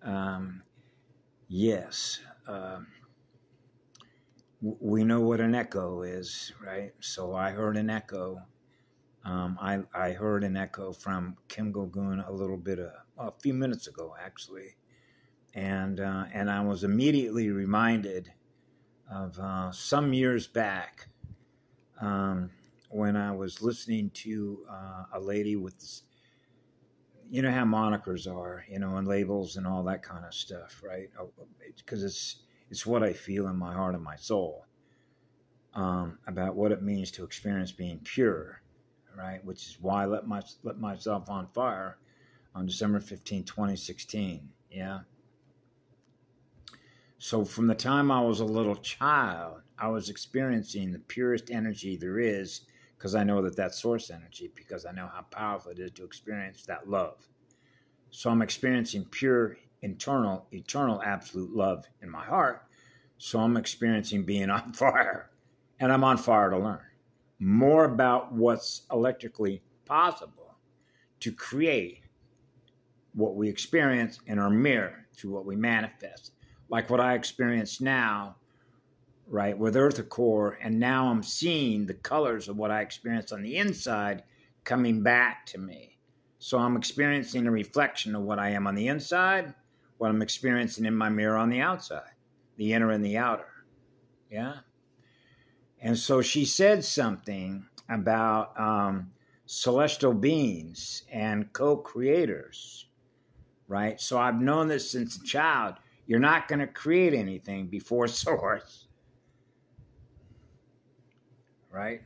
Um, yes. We know what an echo is, right? So I heard an echo. I heard an echo from Kim Go-gun a few minutes ago, actually, and I was immediately reminded of some years back when I was listening to a lady with, you know how monikers are, and labels and all that kind of stuff, right? Because it's what I feel in my heart and my soul about what it means to experience being pure, right? Which is why I let myself on fire on December 15, 2016. Yeah. So from the time I was a little child, I was experiencing the purest energy there is, because I know that that's source energy, because I know how powerful it is to experience that love. So I'm experiencing pure, internal, eternal, absolute love in my heart. So I'm experiencing being on fire, and I'm on fire to learn more about what's electrically possible to create what we experience in our mirror through what we manifest. Like what I experience now, right, with Eartha Core, and now I'm seeing the colors of what I experienced on the inside coming back to me. So I'm experiencing a reflection of what I am on the inside, what I'm experiencing in my mirror on the outside, the inner and the outer. Yeah? And so she said something about celestial beings and co-creators, right? So I've known this since a child. You're not going to create anything before source, right?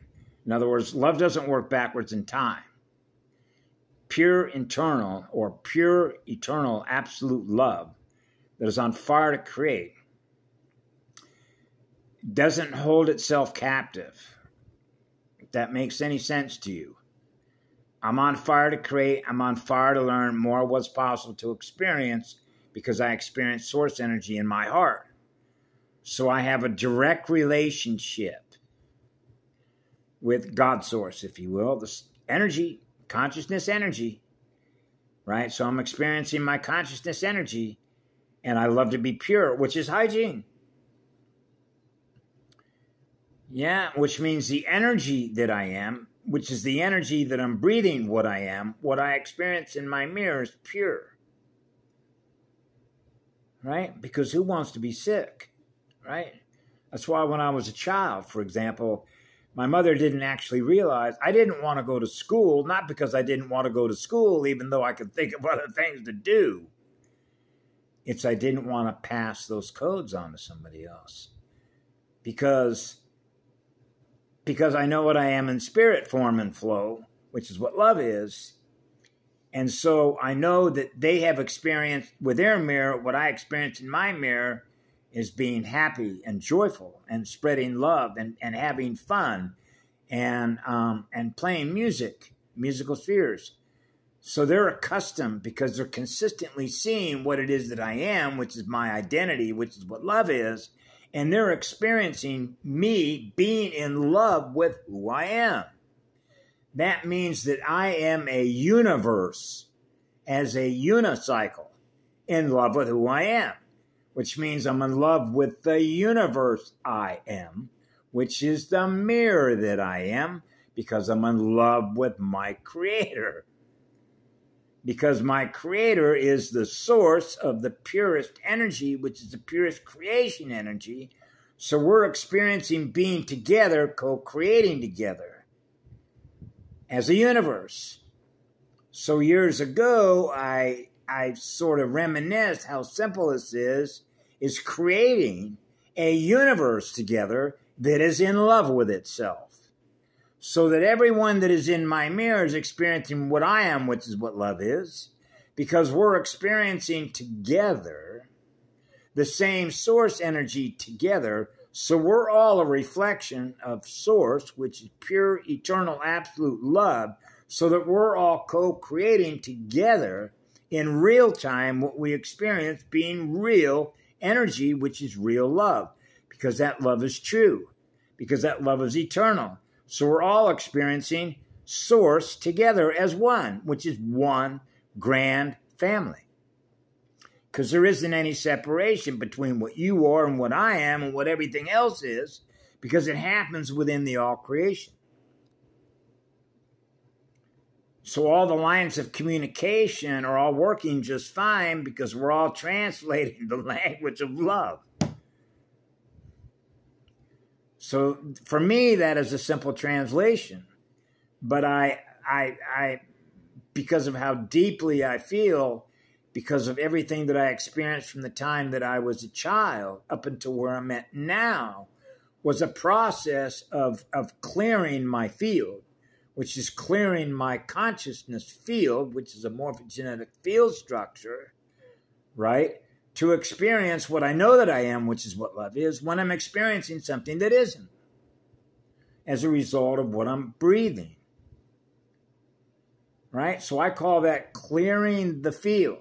In other words, love doesn't work backwards in time. Pure internal or pure eternal absolute love that is on fire to create doesn't hold itself captive. If that makes any sense to you. I'm on fire to create. I'm on fire to learn more of what's possible to experience, because I experience source energy in my heart. So I have a direct relationship with God source, if you will, this energy, consciousness energy, right? So I'm experiencing my consciousness energy, and I love to be pure, which is hygiene. Yeah, which means the energy that I am, which is the energy that I'm breathing what I am, what I experience in my mirror is pure. Right? Because who wants to be sick? Right? That's why when I was a child, for example, my mother didn't actually realize I didn't want to go to school, not because I didn't want to go to school, even though I could think of other things to do. It's I didn't want to pass those codes on to somebody else. Because I know what I am in spirit, form, and flow, which is what love is. And so I know that they have experienced with their mirror what I experienced in my mirror is being happy and joyful and spreading love and having fun and playing musical spheres. So they're accustomed, because they're consistently seeing what it is that I am, which is my identity, which is what love is. And they're experiencing me being in love with who I am. That means that I am a universe as a unicycle in love with who I am, which means I'm in love with the universe I am, which is the mirror that I am, because I'm in love with my creator. Because my creator is the source of the purest energy, which is the purest creation energy. So we're experiencing being together, co-creating together as a universe. So years ago, I sort of reminisced how simple this is creating a universe together that is in love with itself. So that everyone that is in my mirror is experiencing what I am, which is what love is, because we're experiencing together the same source energy together. So we're all a reflection of source, which is pure, eternal, absolute love, so that we're all co-creating together in real time what we experience being real energy, which is real love, because that love is true, because that love is eternal. So we're all experiencing source together as one, which is one grand family. Because there isn't any separation between what you are and what I am and what everything else is, because it happens within the all creation. So all the lines of communication are all working just fine because we're all translating the language of love. So for me, that is a simple translation. But I because of how deeply I feel, because of everything that I experienced from the time that I was a child up until where I'm at now, was a process of clearing my field, which is clearing my consciousness field, which is a morphogenetic field structure, right? To experience what I know that I am, which is what love is, when I'm experiencing something that isn't, as a result of what I'm breathing, right? So I call that clearing the field,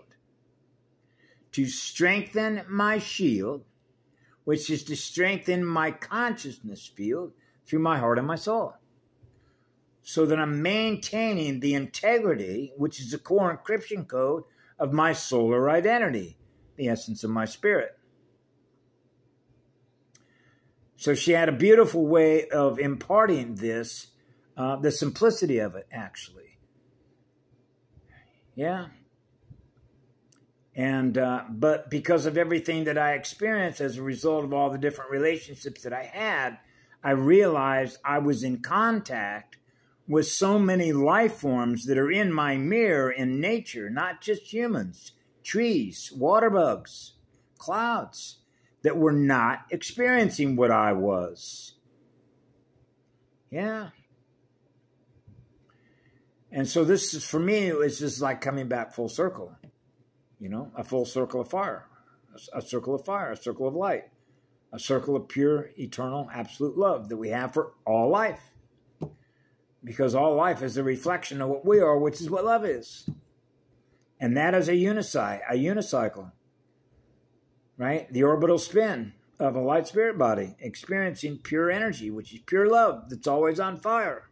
to strengthen my shield, which is to strengthen my consciousness field through my heart and my soul, so that I'm maintaining the integrity, which is the core encryption code of my solar identity, the essence of my spirit. So she had a beautiful way of imparting this, the simplicity of it, actually. Yeah. And, but because of everything that I experienced as a result of all the different relationships that I had, I realized I was in contact with so many life forms that are in my mirror in nature, not just humans, trees, water bugs, clouds, that were not experiencing what I was. Yeah. And so this is, for me, it was just like coming back full circle. You know, a full circle of fire, a circle of fire, a circle of light, a circle of pure, eternal, absolute love that we have for all life. Because all life is a reflection of what we are, which is what love is. And that is a unicycle, right? The orbital spin of a light spirit body, experiencing pure energy, which is pure love that's always on fire.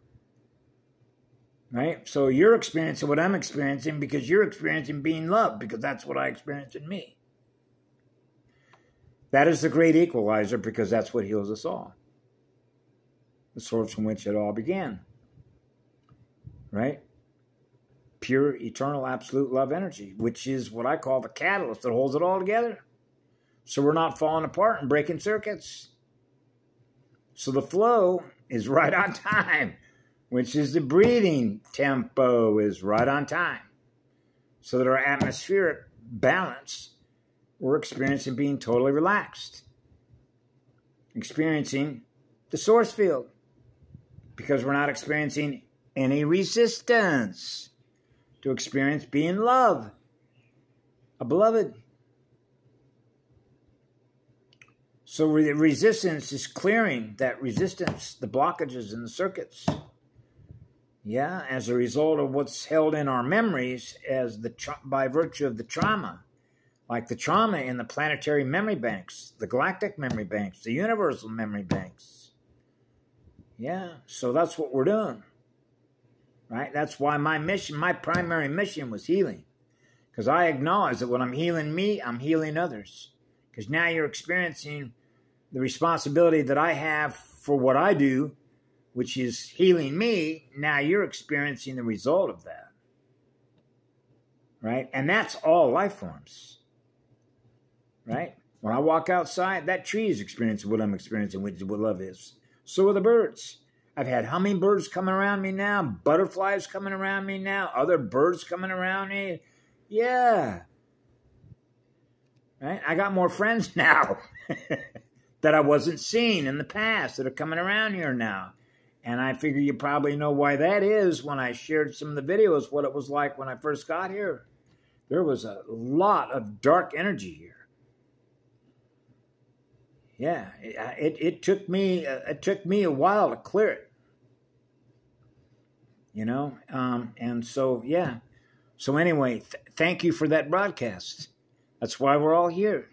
Right? So you're experiencing what I'm experiencing because you're experiencing being loved, because that's what I experience in me. That is the great equalizer, because that's what heals us all. The source from which it all began. Right? Pure, eternal, absolute love energy, which is what I call the catalyst that holds it all together. So we're not falling apart and breaking circuits. So the flow is right on time, which is the breathing tempo is right on time. So that our atmospheric balance, we're experiencing being totally relaxed. Experiencing the source field. Because we're not experiencing any resistance to experience being love. A beloved. So resistance is clearing that resistance, the blockages in the circuits. Yeah, as a result of what's held in our memories as by virtue of the trauma. Like the trauma in the planetary memory banks, the galactic memory banks, the universal memory banks. Yeah, so that's what we're doing. Right? That's why my mission, my primary mission was healing. Because I acknowledge that when I'm healing me, I'm healing others. Because now you're experiencing the responsibility that I have for what I do, which is healing me. Now you're experiencing the result of that. Right? And that's all life forms. Right? When I walk outside, that tree is experiencing what I'm experiencing, which is what love is. So are the birds. I've had hummingbirds coming around me now, butterflies coming around me now, other birds coming around me. Yeah. Right? I got more friends now that I wasn't seeing in the past that are coming around here now. And I figure you probably know why that is when I shared some of the videos, what it was like when I first got here. There was a lot of dark energy here. Yeah, it took me a while to clear it. You know, and so, yeah. So anyway, thank you for that broadcast. That's why we're all here.